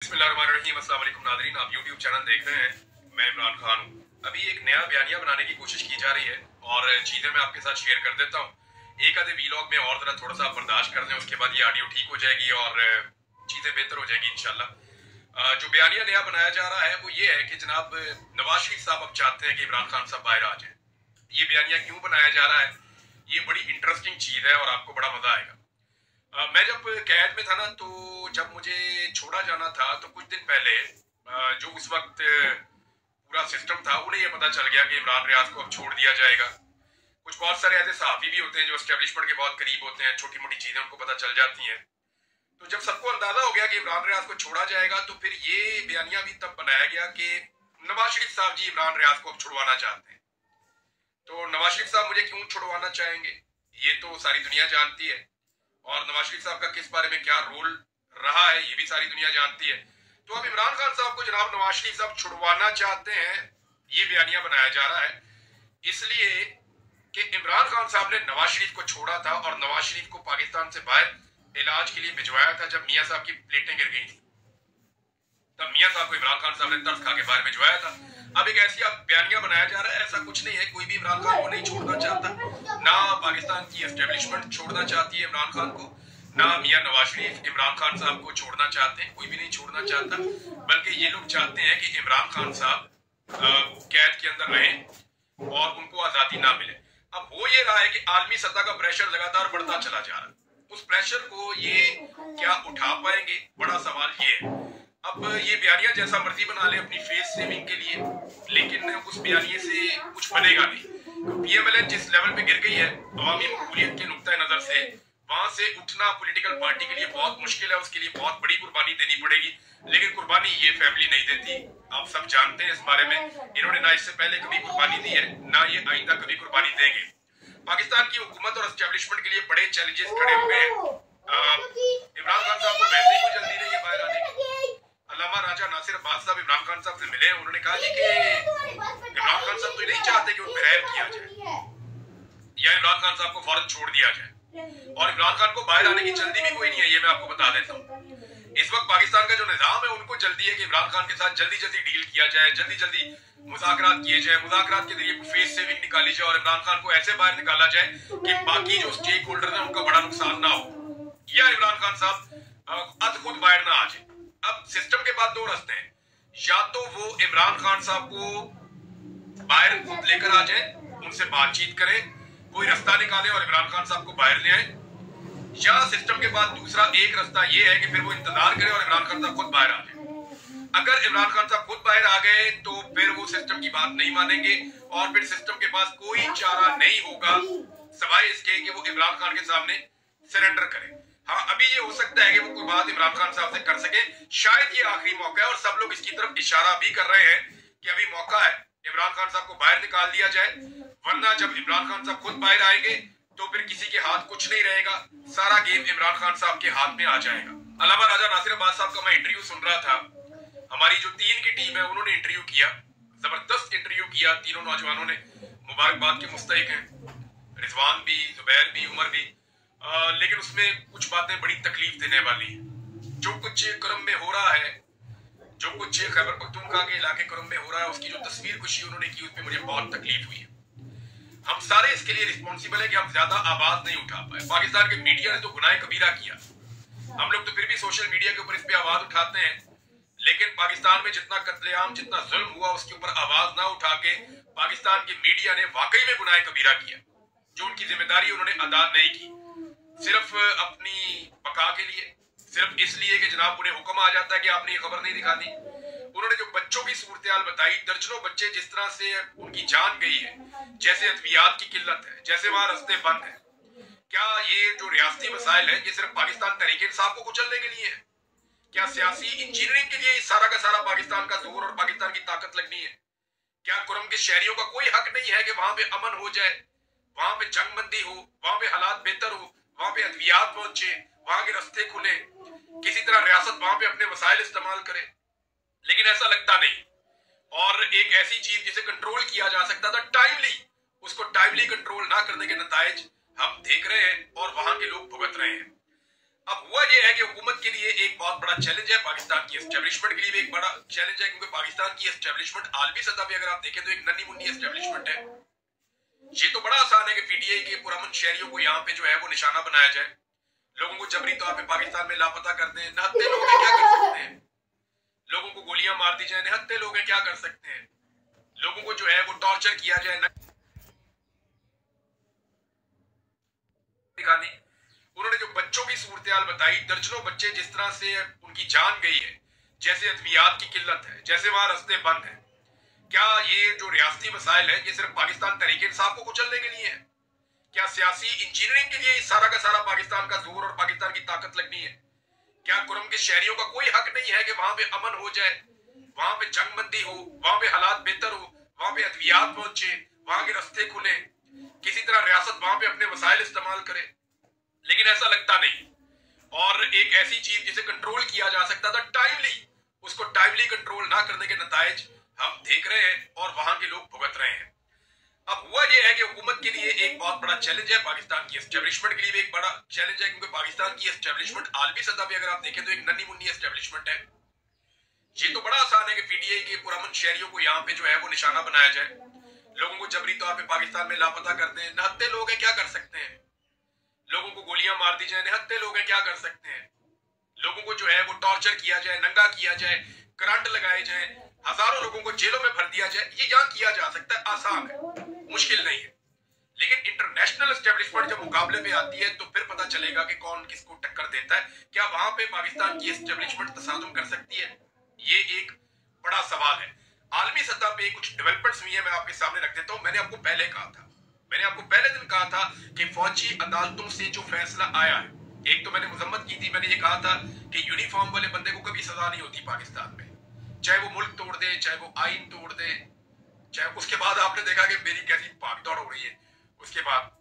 बिस्मिल्लाहिर्रहमानिर्रहीम। अस्सलाम वालेकुम नाज़रीन, आप YouTube चैनल देख रहे हैं। मैं इमरान खान हूँ। अभी एक नया बयानिया बनाने की कोशिश की जा रही है और चीज़ें मैं आपके साथ शेयर कर देता हूँ। एक आधे वीलॉग में और ज़रा थोड़ा सा आप बर्दाश्त कर दें, उसके बाद ये ऑडियो ठीक हो जाएगी और चीज़ें बेहतर हो जाएगी इंशाल्लाह। जो बयानिया नया बनाया जा रहा है वो ये है कि जनाब नवाज शरीफ साहब अब चाहते हैं कि इमरान खान साहब बाहर आ जाए। ये बयानिया क्यों बनाया जा रहा है, ये बड़ी इंटरेस्टिंग चीज़ है और आपको बड़ा मजा आएगा। मैं जब कैद में था ना, तो जब मुझे छोड़ा जाना था तो कुछ दिन पहले जो उस वक्त पूरा सिस्टम था उन्हें ये पता चल गया कि इमरान रियाज को अब छोड़ दिया जाएगा। कुछ बहुत सारे ऐसे सहाफी भी होते हैं जो एस्टेब्लिशमेंट के बहुत करीब होते हैं, छोटी मोटी चीजें उनको पता चल जाती हैं। तो जब सबको अंदाजा हो गया कि इमरान रियाज को छोड़ा जाएगा तो फिर ये बयानिया भी तब बनाया गया कि नवाज शरीफ साहब जी इमरान रियाज को अब छुड़वाना चाहते हैं। तो नवाज शरीफ साहब मुझे क्यों छुड़वाना चाहेंगे ये तो सारी दुनिया जानती है, और नवाज शरीफ साहब का किस बारे में क्या रोल रहा है ये भी सारी दुनिया जानती है। तो अब इमरान खान साहब को जनाब नवाज शरीफ साहब छुड़वाना चाहते हैं, ये बयानिया बनाया जा रहा है इसलिए कि इमरान खान साहब ने नवाज शरीफ को छोड़ा था और नवाज शरीफ को पाकिस्तान से बाहर इलाज के लिए भिजवाया था। जब मियाँ साहब की प्लेटें गिर गई थी तब मियाँ साहब को इमरान खान साहब ने तरस खा के बाहर भिजवाया था। अब एक ऐसी बयानिया बनाया जा रहा है, ऐसा कुछ नहीं है, कोई भी इमरान खान को नहीं छोड़ना चाहता। ना पाकिस्तान की एस्टेब्लिशमेंट छोड़ना चाहती है इमरान खान को, ना मियां नवाज शरीफ इमरान खान साहब को छोड़ना चाहते हैं, कोई भी नहीं छोड़ना चाहता। बल्कि ये लोग चाहते हैं कि इमरान खान साहब कैद के अंदर रहें और उनको आजादी ना मिले। अब हो ये रहा है कि आलमी सतह का प्रेशर लगातार बढ़ता चला जा रहा है। उस प्रेशर को ये क्या उठा पाएंगे, बड़ा सवाल ये है। अब ये बयानिया जैसा मर्जी बना ले अपनी फेस सेविंग के लिए, लेकिन उस बयानिए से कुछ बनेगा नहीं। पीएमएलएन जिस लेवल पे गिर गई है अवामी मकबूलियत के नुक्ता नजर से, वहां से उठना पॉलिटिकल पार्टी के लिए बहुत मुश्किल है, उसके लिए बहुत बड़ी कुर्बानी देनी पड़ेगी। लेकिन कुर्बानी ये फैमिली नहीं देती, आप सब जानते हैं इस बारे में। इन्होंने ना इससे पहले कभी कुर्बानी दी है, ना ये आइंदा कभी कुर्बानी देंगे। पाकिस्तान की हुकूमत और एस्टेब्लिशमेंट के लिए बड़े चैलेंजेस खड़े हुए हैं। इमरान खान साहब को वैसे ही कोई जल्दी नहीं है बाहर आने की। अल्लामा राजा नासिर अब्बास साहब इमरान खान साहब से मिले, उन्होंने कहा जी कि इमरान खान साहब तो नहीं चाहते कि उन पर रहम किया जाए या इमरान खान साहब को फौरन छोड़ दिया जाए, और इमरान खान को बाहर आने की जल्दी भी कोई नहीं है, ये मैं आपको बता देता हूँ। इस वक्त पाकिस्तान का जो निजाम है उनको जल्दी है कि इमरान खान के साथ जल्दी जल्दी डील किया जाए, जल्दी जल्दी मुज़ाकरात किए जाए, मुज़ाकरात के जरिए फेस सेविंग निकाली जाए और इमरान खान को ऐसे बाहर निकाला जाए कि बाकी जो स्टेक होल्डर है उनका बड़ा नुकसान ना हो, या इमरान खान साहब अद खुद बाहर ना आ जाए। अब सिस्टम के पास दो रास्ते हैं, या तो वो इमरान खान साहब को बाहर खुद लेकर आ जाए, उनसे बातचीत करें, कोई रास्ता निकाले और इमरान खान साहब को बाहर ले आए, या सिस्टम के पास दूसरा एक रास्ता ये है कि फिर वो इंतजार करे और इमरान खान साहब खुद बाहर आ जाए। अगर इमरान खान साहब खुद बाहर आ गए तो फिर वो सिस्टम की बात नहीं मानेंगे और फिर सिस्टम के पास कोई चारा नहीं होगा सिवाय इसके कि वो इमरान खान के सामने सरेंडर करे। हाँ, अभी ये हो सकता है कि वो कोई बात इमरान खान साहब से कर सके, शायद ये आखिरी मौका है और सब लोग इसकी तरफ इशारा भी कर रहे हैं कि अभी मौका है इमरान खान साहब को बाहर निकाल दिया जाए, वरना जब इमरान खान साहब खुद बाहर आएंगे तो फिर किसी के हाथ कुछ नहीं रहेगा, सारा गेम इमरान खान साहब के हाथ में आ जाएगा। अल्लामा राजा नासिर अब्बास साहब का मैं इंटरव्यू सुन रहा था, हमारी जो 3 की टीम है उन्होंने इंटरव्यू किया, जबरदस्त इंटरव्यू किया, तीनों नौजवानों ने मुबारकबाद के मुस्तहिक हैं, रिजवान भी, जुबैर भी, उमर भी। लेकिन उसमें कुछ बातें बड़ी तकलीफ देने वाली हैं। जो कुछ करम में हो रहा है, जो कुछ खैबर पख्तूनख्वा के इलाके करम में हो रहा है, उसकी जो तस्वीर कुशी उन्होंने की उसमें मुझे बहुत तकलीफ हुई है। हम सारे इसके लिए रिस्पॉन्सिबल है कि हम ज्यादा आवाज नहीं उठा पाए। पाकिस्तान के मीडिया ने तो गुनाह कबीरा किया, हम लोग तो फिर भी सोशल मीडिया के ऊपर इस पे आवाज उठाते हैं, लेकिन पाकिस्तान में जितना कत्लेआम, जितना जुल्म हुआ उसके ऊपर आवाज ना उठा के पाकिस्तान के मीडिया ने वाकई में गुनाह कबीरा किया। जो उनकी जिम्मेदारी उन्होंने अदा नहीं की, सिर्फ अपनी बका के लिए, सिर्फ इसलिए कि जनाब उन्हें हुक्म आ जाता है कि आपने ये खबर नहीं दिखा दी। उन्होंने जो बच्चों की सूरत बताई, दर्जनों बच्चे जिस तरह से उनकी जान गई है, जैसे अद्वियात की किल्लत है, जैसे वहां रास्ते बंद है, क्या ये जो रियासती मसाइल है ये सिर्फ पाकिस्तान तहरीक इंसाफ को कुचलने के लिए है? क्या सियासी इंजीनियरिंग के लिए सारा का सारा पाकिस्तान का जोर और पाकिस्तान की ताकत लगनी है? क्या कुरम के शहरियों का कोई हक नहीं है कि वहां पे अमन हो जाए, वहां पे जंगबंदी हो, वहां पे हालात बेहतर हो, वहां पे अद्वियात पहुंचे, वहां के रास्ते खुले, किसी तरह रियासत वहां पे अपने वसाइल इस्तेमाल करे? लेकिन ऐसा लगता नहीं। और एक ऐसी चीज जिसे कंट्रोल किया जा सकता था टाइमली, उसको टाइमली कंट्रोल ना करने के नतायज हम देख रहे हैं और वहां के लोग भुगत रहे हैं। अब हुआ यह है कि हुकूमत के लिए एक बहुत बड़ा चैलेंज है, पाकिस्तान की एस्टेब्लिशमेंट के लिए भी एक बड़ा चैलेंज है, क्योंकि पाकिस्तान की एस्टेब्लिशमेंट आलमी सतह पे अगर आप देखें तो एक नन्ही मुन्नी एस्टेब्लिशमेंट है। ये तो बड़ा आसान है कि पीटीआई के पुरअमन शहरियों को यहाँ पे जो है वो निशाना बनाया जाए, लोगों को जबरी तौर पे पाकिस्तान में लापता कर दें। निहत्थे लोग हैं, क्या कर सकते हैं? लोगों को गोलियां मार दी जाए, निहत्थे लोग हैं, क्या कर सकते हैं? लोगों को जो है वो टॉर्चर किया जाए, दिखाने। उन्होंने जो बच्चों की सूरत बताई, दर्जनों बच्चे जिस तरह से उनकी जान गई है, जैसे अद्वियात की किल्लत है, जैसे वहां रास्ते बंद है। क्या ये जो रियासती मसाइल है ये सिर्फ पाकिस्तान तहरीक इंसाफ को कुचलने के लिए है? क्या सियासी इंजीनियरिंग के लिए सारा का सारा पाकिस्तान का जोर और पाकिस्तान की ताकत लगनी है? क्या कुरम के शहरियों का कोई हक नहीं है कि वहां पे अमन हो जाए, वहां पे जंगबंदी हो, वहां पे हालात बेहतर हो, वहां पे अद्वियात पहुंचे, वहां के रास्ते खुले, किसी तरह रियासत वहां पे अपने वसाइल इस्तेमाल करे? लेकिन ऐसा लगता नहीं। और एक ऐसी चीज जिसे कंट्रोल किया जा सकता था टाइमली, उसको टाइमली कंट्रोल ना करने के नतायज हम देख रहे हैं और वहां के लोग भुगत रहे हैं। अब हुआ यह है कि हुकूमत के लिए एक बहुत बड़ा चैलेंज है, पाकिस्तान की एस्टेब्लिशमेंट के लिए भी एक बड़ा चैलेंज है, क्योंकि पाकिस्तान की एस्टेब्लिशमेंट आलमी सतह पे अगर आप देखें तो एक नन्ही मुन्नी एस्टेब्लिशमेंट है। ये तो बड़ा आसान है कि पीटीआई के पुरअमन शहरियों को यहाँ पे जो है वो निशाना बनाया जाए, लोगों को जबरी तौर पे पाकिस्तान में लापता कर दें। निहत्थे लोग हैं, क्या कर सकते हैं? लोगों को गोलियां मार दी जाए, निहत्थे लोग हैं, क्या कर सकते हैं? लोगों को जो है वो टॉर्चर किया जाए, नंगा किया जाए, करंट लगाए जाए, हजारों लोगों को जेलों में भर दिया जाए। ये यहाँ किया जा सकता है, आसान है, मुश्किल नहीं है। लेकिन इंटरनेशनल एस्टेब्लिशमेंट जब मुकाबले में आती है तो फिर पता चलेगा कि कौन किसको टक्कर देता है। क्या वहां पे पाकिस्तान की एस्टेब्लिशमेंट तसादुम कर सकती है? ये एक बड़ा सवाल है। आलमी सतह पे कुछ डेवलपमेंट्स हुई है, मैं आपके सामने रख देता हूं। मैंने आपको पहले कहा था, मैंने आपको पहले दिन कहा था कि फौजी अदालतों से जो फैसला आया है, एक तो मैंने मजम्मत की थी, मैंने ये कहा था कि यूनिफॉर्म वाले बंदे को कभी सजा नहीं होती पाकिस्तान में, चाहे वो मुल्क तोड़ दे, चाहे वो आइन तोड़ दे, चाहे। उसके बाद आपने देखा कि मेरी कैसी भागदौड़ हो रही है। उसके बाद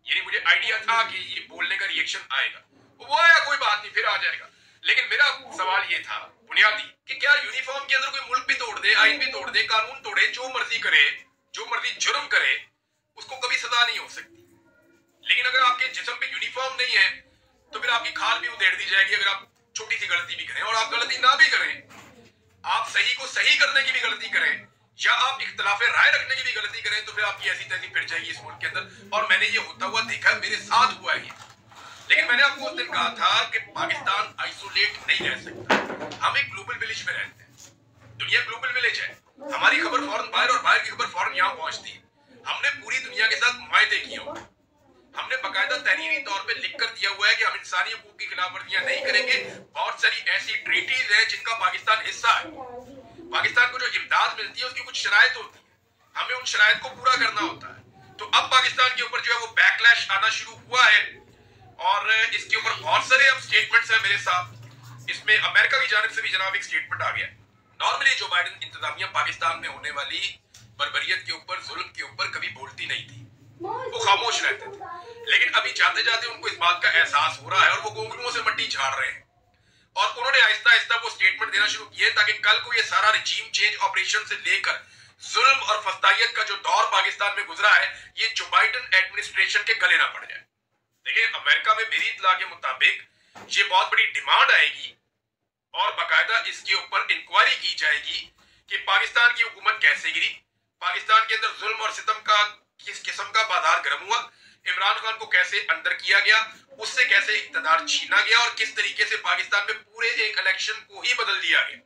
यानी मुझे आइडिया था कि ये बोलने का रिएक्शन आएगा, वो आया, कोई बात नहीं, फिर आ जाएगा। लेकिन मेरा सवाल ये था बुनियादी कि क्या यूनिफॉर्म के अंदर कोई मुल्क भी तोड़ दे, आइन भी तोड़ दे, कानून तोड़े, जो मर्जी करे, जो मर्जी जुर्म करे, उसको कभी सजा नहीं हो सकती। लेकिन अगर आपके जिस्म पे यूनिफॉर्म नहीं है तो फिर आपकी खाल भी उधेड़ दी जाएगी, अगर आप छोटी सी गलती भी करें। और आप गलती ना भी करें, आप सही को सही करने की भी गलती करें, या आप इख्तिलाफ राय रखने की भी गलती करें, तो फिर आपकी ऐसी तैसी फिर जाएगी इस मुल्क के अंदर। और मैंने ये होता हुआ देखा, मेरे साथ हुआ है ये। लेकिन मैंने आपको उस दिन कहा था कि पाकिस्तान आइसोलेट नहीं रह सकता। हम एक ग्लोबल विलेज में रहते हैं, दुनिया ग्लोबल विलेज है। हमारी खबर फौरन बाहर और बाहर की खबर फौरन यहाँ पहुंचती है। हमने पूरी दुनिया के साथ मुआहदे किए होंगे, हमने बाकायदा तहरीरी तौर पे लिख कर दिया हुआ है कि हम इंसानी हकूक की खिलाफवर्जियां नहीं करेंगे। बहुत सारी ऐसी ट्रीटीज है जिनका पाकिस्तान हिस्सा है। पाकिस्तान को जो इमदाद मिलती है उसकी कुछ शराइत होती है, हमें उन शराइत को पूरा करना होता है। तो अब पाकिस्तान के ऊपर जो है वो बैकलैश आना शुरू हुआ है, और इसके ऊपर बहुत सारे अब स्टेटमेंट्स हैं मेरे साथ। इसमें अमेरिका की जानिब से भी जनाब एक स्टेटमेंट आ गया। नॉर्मली जो बाइडेन इंतजामिया पाकिस्तान में होने वाली बर्बरियत के ऊपर, जुल्म के ऊपर कभी बोलती नहीं थी, वो खामोश रहते थे। लेकिन अभी जाते जाते उनको इस बात का एहसास हो रहा है और वो गोंगलुओं से मट्टी झाड़ रहे हैं। और उन्होंने आहिस्ता आहिस्ता वो स्टेटमेंट देना शुरू किए ताकि कल को ये सारा रिजीम चेंज ऑपरेशन से लेकर जुल्म और फस्तायत का जो दौर पाकिस्तान में गुजरा है, ये जो बाइडेन एडमिनिस्ट्रेशन के गले ना पड़ जाए। देखिए, अमेरिका में मेरी इत्तला के मुताबिक ये बहुत बड़ी डिमांड आएगी और बाकायदा इसके ऊपर इंक्वायरी की जाएगी कि पाकिस्तान की हुकूमत कैसे गिरी, पाकिस्तान के अंदर जुल्म और सितम का किस किस्म का बाजार गर्म हुआ, इमरान खान को कैसे अंदर किया गया, उससे कैसे इख्तियार छीना गया, और किस तरीके से पाकिस्तान में पूरे एक इलेक्शन को ही बदल दिया गया।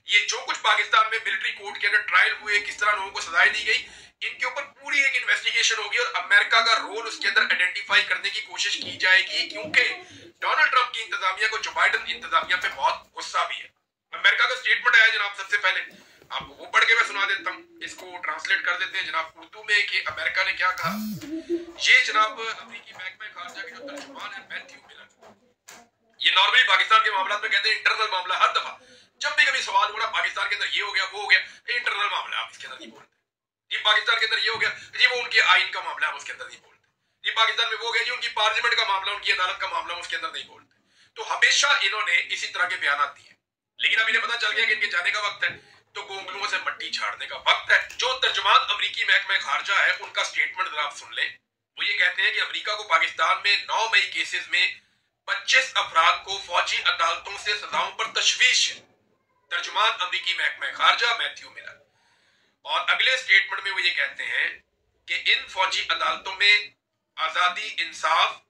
ये जो कुछ पाकिस्तान में मिलिट्री कोर्ट के अंदर ट्रायल हुए, किस तरह लोगों को सजाएं दी गई, इनके ऊपर पूरी एक इन्वेस्टिगेशन होगी और अमेरिका का रोल उसके अंदर आइडेंटिफाई करने की कोशिश की जाएगी। क्योंकि डोनाल्ड ट्रंप की इंतजामिया को जो बाइडेन इंतजामिया पे बहुत गुस्सा भी है। अमेरिका का स्टेटमेंट आया जनाब, सबसे पहले आपको वो पढ़ के मैं सुना देता हूँ, इसको ट्रांसलेट कर देते हैं जनाब उर्दू में कि अमेरिका ने क्या कहा। ये जनाब अफ्रीकी महकमा खारजा के जो तर्जुमान है मैथ्यू मिलर, ये नॉर्मली पाकिस्तान के मामला में कहते हैं इंटरनल मामला। हर दफा जब भी कभी सवाल हो रहा पाकिस्तान के अंदर ये हो गया वो हो गया, इंटरनल मामला आप इसके अंदर नहीं बोलते। ये पाकिस्तान के अंदर ये हो गया जी, वो उनके आइन का मामला है, उसके अंदर नहीं बोलते। ये पाकिस्तान में वो हो गया जी, उनकी पार्लियामेंट का मामला, उनकी अदालत का मामला, उसके अंदर नहीं बोलते। तो हमेशा इन्होंने इसी तरह के बयान दिए। लेकिन अब इन्हें पता चल गया कि इनके जाने का वक्त है, तो गोंगलुओं से मट्टी झाड़ने का वक्त है। जो तर्जुमान अमरीकी महकमा खारजा है उनका स्टेटमेंट जरा आप सुन लें। वो ये कहते हैं कि अमेरिका को पाकिस्तान में 9 मई केसेस में 25 अफराद को फौजी अदालतों से सजाओं पर तशवीश है। तर्जुमान अमरीकी महकमा खारजा मैथ्यू मिलर। और अगले स्टेटमेंट में वो ये कहते हैं कि इन फौजी अदालतों में आजादी, इंसाफ,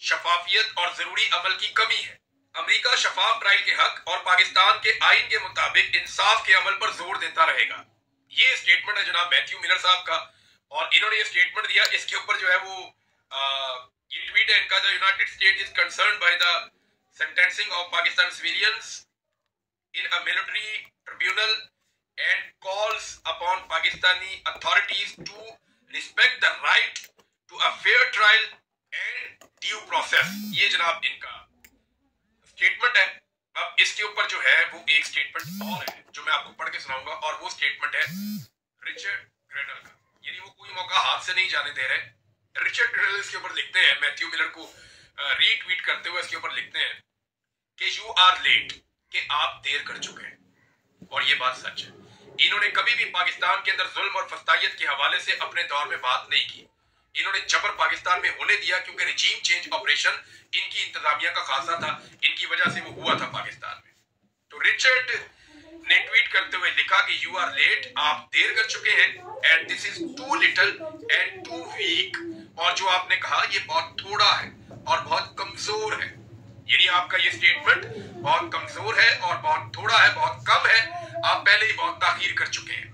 शफाफियत और जरूरी अमल की कमी है। अमेरिका शफाफ ट्रायल के हक और पाकिस्तान के आइन के मुताबिक इंसाफ के अमल पर जोर देता रहेगा। ये स्टेटमेंट है जनाब मैथ्यू मिलर साहब का, और इन्होंने ये स्टेटमेंट दिया। इसके ऊपर जो है वो ये ट्वीट है इनका, the United State is concerned by the sentencing of Pakistan civilians in a military tribunal and calls upon Pakistani authorities to respect the right to a fair trial and due process. ये जनाब इनका स्टेटमेंट है। अब इसके ऊपर जो है वो एक स्टेटमेंट और है जो मैं आपको पढ़ के सुनाऊंगा, और वो स्टेटमेंट है रिचर्ड ग्रेनल का। यानी वो कोई मौका हाथ से नहीं जाने दे रहे। रिचर्ड ग्रेनल इसके ऊपर लिखते हैं, मैथ्यू मिलर को रीट्वीट करते हुए इसके ऊपर लिखते हैं कि यू आर लेट, कि आप देर कर चुके हैं। और ये बात सच है। इन्होंने कभी भी पाकिस्तान के अंदर जुल्म और फस्तायत के हवाले से अपने दौर में बात नहीं की। इन्होंने जबर पाकिस्तान में होने दिया क्योंकि रिजीम चेंज ऑपरेशन इनकी इंतजामिया का खासा था, इनकी वजह से वो हुआ था पाकिस्तान में। तो रिचर्ड ने ट्वीट करते हुए लिखा कि यू आर लेट, आप देर कर चुके हैं, and this is too little and too weak. और जो आपने कहा ये बहुत थोड़ा है और बहुत कमजोर है। यानी आपका ये स्टेटमेंट बहुत कमजोर है और बहुत थोड़ा है, बहुत कम है। आप पहले ही बहुत ताखीर कर चुके हैं।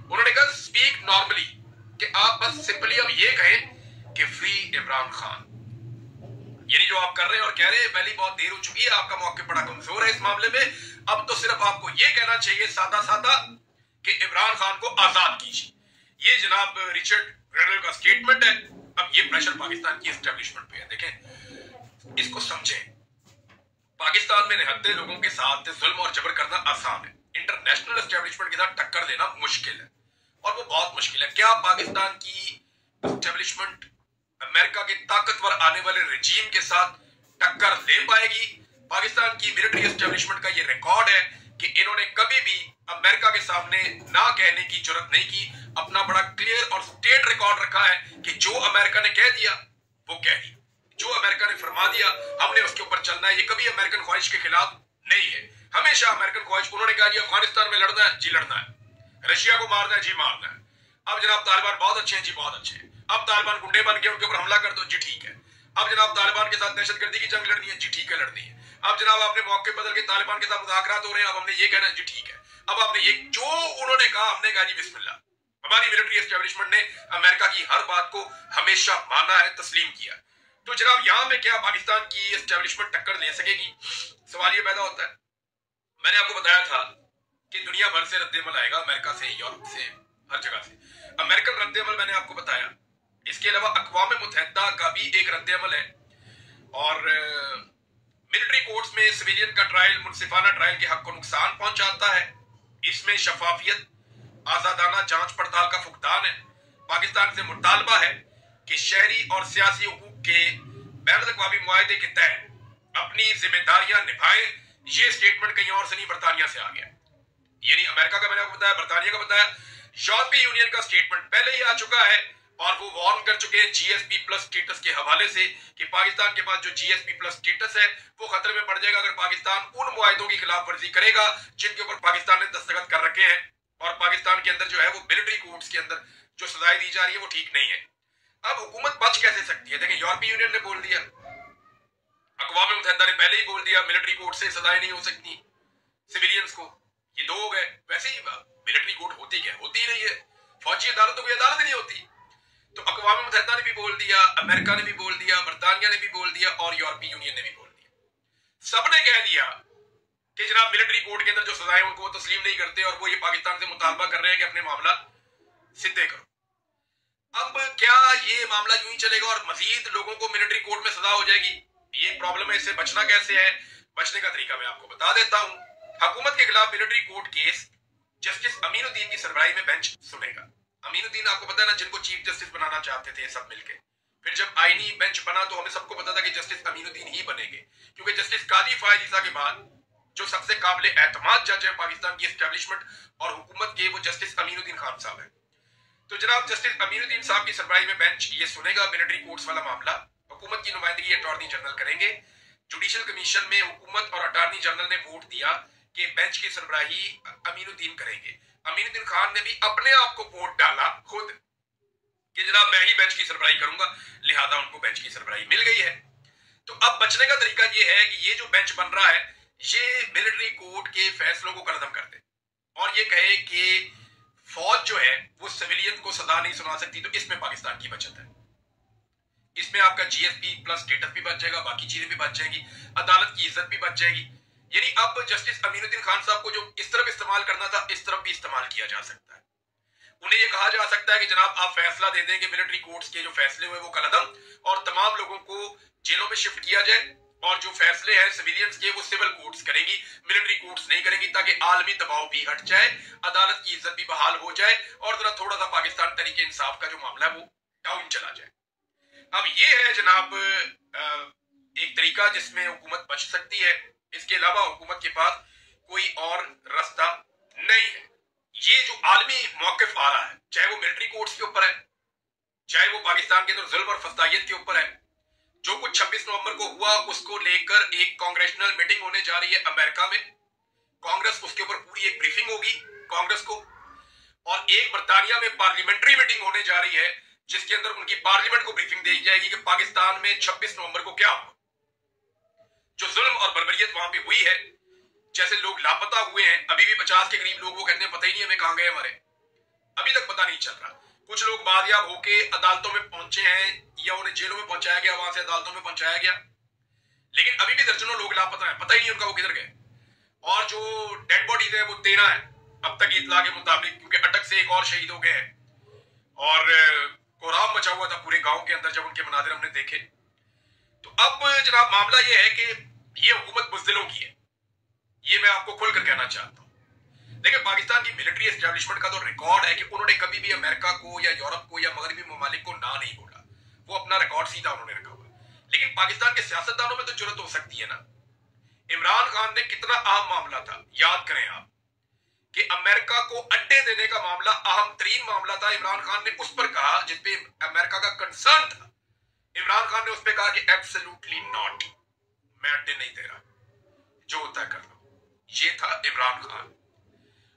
उन्होंने कहा स्पीक नॉर्मली, कि आप बस सिंपली अब ये कहें कि फ्री इमरान खान। यानी जो आप कर रहे हैं और कह रहे हैं पहले बहुत देर हो चुकी है, आपका मौके बड़ा कमजोर है इस मामले में। अब तो सिर्फ आपको ये कहना चाहिए सादा सादा कि इमरान खान को आजाद कीजिए। ये जनाब रिचर्ड ग्रेनल का स्टेटमेंट है। अब ये प्रेशर पाकिस्तान की एस्टेब्लिशमेंट पे है। देखें, इसको समझें। पाकिस्तान में निहत्ते लोगों के साथ जुल्म और जबर करना आसान है, इंटरनेशनल एस्टेब्लिशमेंट के साथ टक्कर लेना मुश्किल है, और वो बहुत मुश्किल है। क्या पाकिस्तान की एस्टेब्लिशमेंट अमेरिका के ताकतवर आने वाले रिजीम के साथ टक्कर ले पाएगी? पाकिस्तान की मिलिट्री एस्टेब्लिशमेंट का ये रिकॉर्ड है कि इन्होंने कभी भी अमेरिका के सामने ना कहने की जरूरत नहीं की। अपना बड़ा क्लियर और स्टेट रिकॉर्ड रखा है कि जो अमेरिका ने कह दिया वो कह दिया, जो अमेरिका ने फरमा दिया हमने उसके ऊपर चलना है। ये कभी अमेरिकन ख्वाहिश के खिलाफ नहीं है। हमेशा अमेरिकन ख्वाहिश, उन्होंने कहा जी अफगानिस्तान में लड़ना है, जी लड़ना है, रशिया को मारना है, जी मारना है। अब जनाब तालिबान बहुत अच्छे हैं, जी बहुत अच्छे हैं। अब तालिबान गुंडे बन गए, उनके ऊपर हमला कर दो, जी ठीक है। अब जनाब तालिबान के साथ दहशतगर्दी की जंग लड़नी है, जी ठीक है लड़नी है। अब जनाब आपने मौके बदल के तालिबान के साथ मुज़ाकरात हो रहे हैं, अब हमने ये कहना है, जी ठीक है। अब आपने ये जो उन्होंने कहा हमने कहा जी बिस्मिल्लाह। हमारी मिलिट्री एस्टेब्लिशमेंट ने अमेरिका की हर बात को हमेशा माना है, तस्लीम किया। तो जनाब यहां पे क्या पाकिस्तान की एस्टेब्लिशमेंट टक्कर ले सकेगी? सवाल ये पैदा होता है। मैंने आपको बताया था कि दुनिया भर से रद्देमल आएगा, अमेरिका से, यूरोप से, हर जगह से। अमेरिकन रद्देमल मैंने आपको बताया। इसके अलावा अक़वाम मुत्तहिदा का भी एक रद्देमल है। और मिलिट्री कोर्ट्स में सिविलियन का ट्रायल मुनसिफाना ट्रायल के हक को नुकसान पहुंचाता है। इसमें शफाफियत, आजादाना जांच पड़ताल का फुकदान है। पाकिस्तान से मुतालबा है कि शहरी और सियासी हुकूक के बैनुल-अक़वामी मुआहदे के तहत अपनी जिम्मेदारियां निभाएं। ये स्टेटमेंट कहीं और से नहीं, बरतानिया से आ गया। यानी अमेरिका का मैंने आपको बताया, बरतानिया का बताया, यूरोपीय यूनियन का स्टेटमेंट पहले ही आ चुका है और वो वार्न कर चुके हैं जीएसपी प्लस स्टेटस के हवाले से कि पाकिस्तान के पास जो जीएसपी प्लस स्टेटस है वो खतरे में पड़ जाएगा अगर पाकिस्तान उन मुआहदों की खिलाफ वर्जी करेगा जिनके ऊपर पाकिस्तान ने दस्तखत कर रखे हैं। और पाकिस्तान के अंदर जो है वो मिलिट्री कोर्ट्स के अंदर जो सजाएं दी जा रही है वो ठीक नहीं है। अब हुकूमत बच कैसे सकती है? देखिए, यूरोपीय यूनियन ने बोल दिया, अक़वाम मुत्तहिदा ने पहले ही बोल दिया मिलिट्री कोर्ट से सजाएं नहीं हो सकती सिविलियंस को। ये दो हो गए। वैसे ही मिलिट्री कोर्ट होती क्या? होती ही नहीं है। फौजी अदालतों की अदालत नहीं होती। तो अक़वाम मुत्तहिदा ने भी बोल दिया, अमेरिका ने भी बोल दिया, बरतानिया ने भी बोल दिया और यूरोपीय यूनियन ने भी बोल दिया। सबने कह दिया कि जनाब मिलिट्री कोर्ट के अंदर जो सजाएं उनको तस्लीम नहीं करते और वो ये पाकिस्तान से मुतालबा कर रहे हैं कि अपने मामला सिद्धे करो। अब क्या ये मामला यूं ही चलेगा और मजीद लोगों को मिलिट्री कोर्ट में सजा हो जाएगी? ये प्रॉब्लम है। इससे बचना कैसे है? बचने का तरीका मैं आपको बता देता हूं। हुकूमत के खिलाफ military court case justice Aminuddin की सरबराही में बेंच सुनेगा। अमीनुद्दीन आपको पता है ना, जिनको चीफ जस्टिस बनाना चाहते थे सब मिलके। फिर जब आईनी बेंच बना तो हमें सबको पता था कि जस्टिस अमीनुद्दीन ही बनेंगे, क्योंकि जस्टिस कादी फायद ईसा के बाद जो सबसे काबिल एतमाद जज है पाकिस्तान की एस्टेब्लिशमेंट और हुकूमत के, वो जस्टिस अमीनुद्दीन खान साहब है। तो जनाब जस्टिस अमीनुद्दीन साहब की सरबराही में बेंच ये सुनेगा मिलिट्री कोर्ट्स वाला मामला। हुकूमत की नुमाइंदगी अटॉर्नी जनरल करेंगे। जुडिशल कमीशन में हुकूमत और अटॉर्नी जनरल ने वोट दिया कि बेंच की सरबराही अमीनुद्दीन करेंगे। अमीनुद्दीन खान ने भी अपने आप को वोट डाला खुद कि जनाब मैं ही बेंच की सरबराही करूंगा, लिहाजा उनको बेंच की सरबराही मिल गई है। तो अब बचने का तरीका ये है कि ये जो बेंच बन रहा है ये मिलिट्री कोर्ट के फैसलों को कलअदम कर दे और ये कहे कि फौज जो है वो सिविलियन को सजा नहीं सुना सकती। तो इसमें पाकिस्तान की बचत है, इसमें आपका जीएसपी प्लस स्टेटस भी बच जाएगा, बाकी चीजें भी बच जाएंगी, अदालत की इज्जत भी बच जाएगी। यानी अब जस्टिस अमीनुद्दीन खान साहब को जो इस तरफ इस्तेमाल करना था इस तरफ भी इस्तेमाल किया जा सकता है। उन्हें यह कहा जा सकता है कि जनाब आप फैसला दे दें कि मिलिट्री कोर्ट्स के जो फैसले हुए वो कलअदम और तमाम लोगों को जेलों में शिफ्ट किया जाए और जो फैसले हैं सिविलियंस के वो सिविल कोर्ट्स करेंगी, मिलिट्री कोर्ट्स नहीं करेंगी, ताकि आलमी दबाव भी हट जाए, अदालत की इज्जत भी बहाल हो जाए और जरा थोड़ा सा पाकिस्तान तरीके इंसाफ का जो मामला है वो डाउन चला जाए। अब ये है जनाब एक तरीका जिसमें हुकूमत बच सकती है। इसके अलावा हुकूमत के पास कोई और रास्ता नहीं है। ये जो आलमी मौकिफ आ रहा है, चाहे वो मिलिट्री कोर्ट्स के ऊपर है, चाहे वो पाकिस्तान के अंदर जुल्म और फसादियत के ऊपर है, जो कुछ 26 नवंबर को हुआ उसको लेकर एक कांग्रेशनल मीटिंग होने जा रही है अमेरिका में। कांग्रेस उसके ऊपर पूरी एक ब्रीफिंग होगी कांग्रेस को, और एक बर्तानिया में पार्लियामेंट्री मीटिंग होने जा रही है जिसके अंदर उनकी पार्लियामेंट को ब्रीफिंग दी जाएगी कि पाकिस्तान में 26 नवंबर को क्या हुआ, जो जुल्म और बर्बरियत वहां पे हुई है, जैसे लोग लापता हुए हैं, अभी भी 50 के करीब लोग वो कहते हैं पता ही नहीं हमें कहां गए, हमारे अभी तक पता नहीं चल रहा। कुछ लोग बादयाब होके अदालतों में पहुंचे हैं या उन्हें जेलों में पहुंचाया गया, वहां से अदालतों में पहुंचाया गया, लेकिन अभी भी दर्जनों लोग लापता हैं, पता ही नहीं उनका वो किधर गए। और जो डेड बॉडीज है वो 13 है अब तक इतला के मुताबिक, क्योंकि अटक से एक और शहीद हो गए हैं और कोहराम मचा हुआ था पूरे गांव के अंदर जब उनके मनाजिर हमने देखे। तो अब जनाब मामला ये है कि ये हुकूमत बुज़दिलों की है, ये मैं आपको खुलकर कहना चाहता हूं। देखिए पाकिस्तान की मिलिट्री एस्टेब्लिशमेंट का तो रिकॉर्ड है कि उन्होंने कभी भी अमेरिका को या यूरोप को या मगरबी ममालिक को ना नहीं बोला, वो अपना रिकॉर्ड सीधा उन्होंने रखा हुआ। लेकिन पाकिस्तान के सियासतदानों में तो जरूरत हो सकती है ना। इमरान खान ने कितना अहम मामला था, याद करें आप कि अमेरिका को अड्डे देने का मामला अहम तरीन मामला था। इमरान खान ने उस पर कहा जिसपे अमेरिका का कंसर्न था, इमरान खान ने उस पर कहा कि एब्सोल्युटली नॉट, मैं अड्डे नहीं दे रहा, जो होता है कर लो। ये था इमरान खान।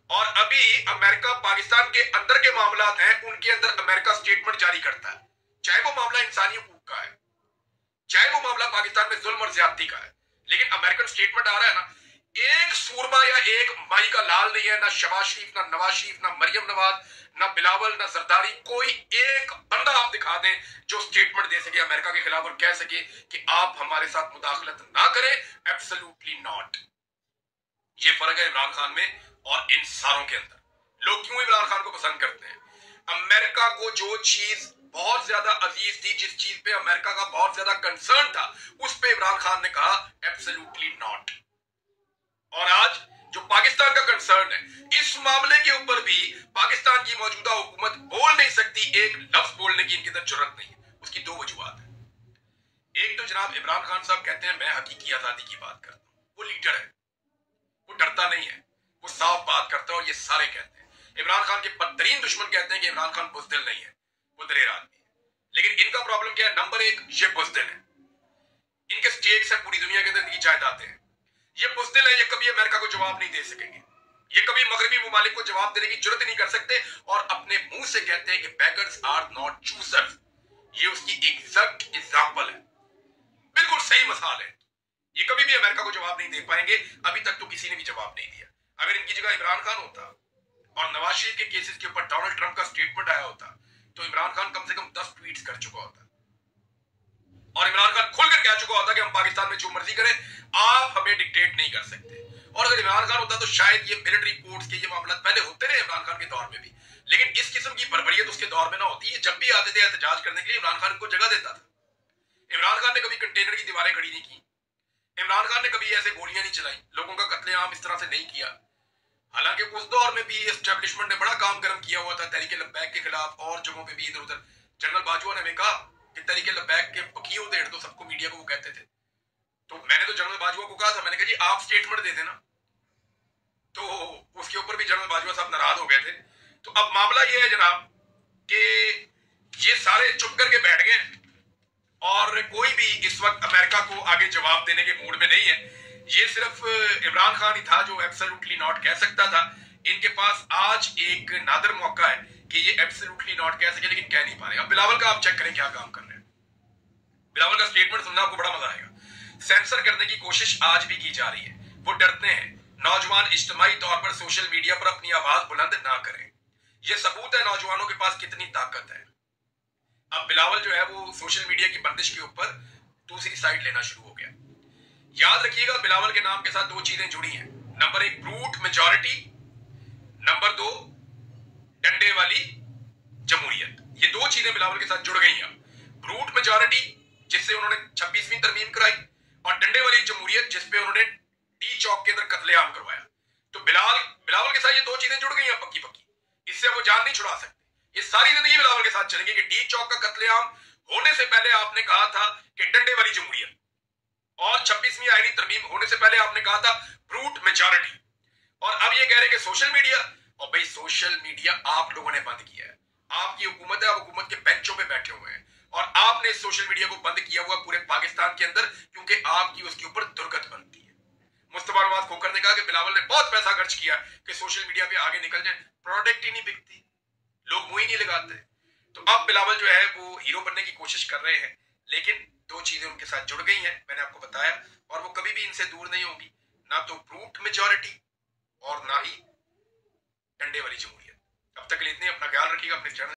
और अभी अमेरिका पाकिस्तान के अंदर के मामला हैं उनके अंदर अमेरिका स्टेटमेंट जारी करता है, चाहे वो मामला इंसानी हकूक का है, चाहे वो मामला पाकिस्तान में जुल्म और ज्यादती का है, लेकिन अमेरिकन स्टेटमेंट आ रहा है ना। एक सूरमा या एक माई का लाल नहीं है, ना शबाज शरीफ, ना नवाज शरीफ, ना मरियम नवाज, ना बिलावल, ना जरदारी, कोई एक बंदा आप दिखा दें जो स्टेटमेंट दे सके अमेरिका के खिलाफ और कह सके कि आप हमारे साथ मुदाखलत ना करें, एब्सोल्युटली नॉट। ये फर्क है इमरान खान में और इन सारों के अंदर। लोग क्यों इमरान खान को पसंद करते हैं? अमेरिका को जो चीज बहुत ज्यादा अजीज थी, जिस चीज पे अमेरिका का बहुत ज्यादा कंसर्न था, उस पे इमरान खान ने कहा एब्सोल्युटली नॉट। और आज जो पाकिस्तान का कंसर्न है, इस मामले के ऊपर भी पाकिस्तान की मौजूदा हुकूमत बोल नहीं सकती, एक लफ्ज बोलने की इनके अंदर जुर्रत नहीं है। उसकी दो वजूहात है। एक तो जनाब इमरान खान साहब कहते हैं मैं हकीकी आजादी की बात करता हूं, वो लीडर है, वो डरता नहीं है, वो साफ बात करता है और ये सारे कहते हैं। इमरान खान के बदतरीन दुश्मन कहते हैं कि इमरान खान बुज़दिल नहीं है, वो दलेर आदमी है। लेकिन इनका प्रॉब्लम क्या है? नंबर एक, ये बुज़दिल है, इनके स्टेट्स है पूरी दुनिया के अंदर, इनकी जायदादें हैं, ये बुज़दिल है, ये कभी अमेरिका को जवाब नहीं दे सकेंगे, ये कभी मगरबी ममालिक को जवाब देने की जरूरत नहीं कर सकते, और अपने मुंह से कहते हैं कि बेगर्स आर नॉट चूजर्स। ये उसकी एग्जैक्ट एग्जांपल है, बिल्कुल सही मिसाल है। ये कभी भी अमेरिका को जवाब नहीं दे पाएंगे, अभी तक तो किसी ने भी जवाब नहीं दिया। अगर इनकी जगह इमरान खान होता और नवाज शरीफ के केसेस के ऊपर डोनाल्ड ट्रंप का स्टेटमेंट आया होता, तो इमरान खान कम से कम 10 ट्वीट्स कर चुका होता और इमरान खान खुलकर कह चुका होता कि हम पाकिस्तान में जो मर्जी करें, आप हमें डिक्टेट नहीं कर सकते। और अगर इमरान खान होता तो शायद ये मिलिट्री कोर्ट्स के ये मामला पहले होते रहे इमरान खान के दौर में भी, लेकिन इस किस्म की बर्बरियत उसके दौर में ना होती है। जब भी आते थे एहतजाज करने के लिए, इमरान खान को जगह देता था। इमरान खान ने कभी कंटेनर की दीवारें खड़ी नहीं की, इमरान खान ने कभी ऐसे गोलियां नहीं चलाई, लोगों का कत्लेआम इस तरह से नहीं किया। हालांकि उस दौर में भी एस्टेब्लिशमेंट ने बड़ा काम गर्म किया हुआ था तहरीक लब्बैक के खिलाफ, और जगहों पे भी इधर उधर। जनरल बाजवा ने हमें कहा कि तहरीक लब्बैक के पखियों देड़ दो सबको, मीडिया को वो कहते थे। तो मैंने तो जनरल बाजवा को कहा था, मैंने कहा जी आप स्टेटमेंट दे देना, तो उसके ऊपर भी जनरल बाजवा साहब नाराज हो गए थे। तो अब मामला ये है जनाब कि ये सारे चुप करके बैठ गए और कोई भी इस वक्त अमेरिका को आगे जवाब देने के मूड में नहीं है। ये सिर्फ इमरान खान ही था जो एब्सोल्युटली नॉट कह सकता था। इनके पास आज एक नादर मौका है कि ये एब्सोल्युटली नॉट कह सके, लेकिन कह नहीं पा रहे। अब बिलावल का आप चेक करें क्या काम कर रहे हैं। बिलावल का स्टेटमेंट सुनना आपको बड़ा मजा आएगा। सेंसर करने की कोशिश आज भी की जा रही है। वो डरते हैं नौजवान इज्तिमाई तौर पर सोशल मीडिया पर अपनी आवाज बुलंद ना करें। यह सबूत है नौजवानों के पास कितनी ताकत है। अब बिलावल जो है वो सोशल मीडिया की बंदिश के ऊपर दूसरी साइड लेना शुरू हो गया। याद रखिएगा बिलावल के नाम के साथ दो चीजें जुड़ी हैं। नंबर एक ब्रूट मेजॉरिटी, नंबर दो डंडे वाली जमहूरियत। ये दो चीजें बिलावल के साथ जुड़ गई हैं। ब्रूट मेजॉरिटी जिससे उन्होंने 26वीं तरमीम कराई, और डंडे वाली जमहूरियत जिसपे उन्होंने टी चौक के अंदर कत्लेआम करवाया। तो बिलावल के साथ ये दो चीजें जुड़ गई हैं पक्की पक्की। इससे वो जान नहीं छुड़ा सकते। ये सारी जिंदगी बिलावल के साथ चलेंगे कि डी चौक का कत्लेआम होने से पहले आपने कहा था कि डंडे वाली जमहूरियत, और 26वीं आईनी तरमीम होने से पहले आपने कहा था ब्रूट मेजॉरिटी। और अब ये कह रहे हैं कि सोशल मीडिया, और भाई सोशल मीडिया आप लोगों ने बंद किया है। आपकी हुकूमत है, आप हुकूमत के बेंचों पे बैठे हुए हैं, और आपने सोशल मीडिया को बंद किया हुआ पूरे पाकिस्तान के अंदर, क्योंकि आपकी उसके ऊपर दुर्गत बनती है। मुस्तफा नवाज खोखर ने कहा कि बिलावल ने बहुत पैसा खर्च किया कि सोशल मीडिया पे आगे निकल जाए। प्रोडक्ट ही नहीं बिकती, लोग मुंह ही नहीं लगाते। तो अब बिलावल जो है वो हीरो बनने की कोशिश कर रहे हैं, लेकिन दो चीजें उनके साथ जुड़ गई हैं, मैंने आपको बताया, और वो कभी भी इनसे दूर नहीं होंगी। ना तो ब्रूट मेजॉरिटी और ना ही डंडे वाली जमहूरियत। अब तक के लिए इतने, अपना ख्याल रखिएगा, अपने चैनल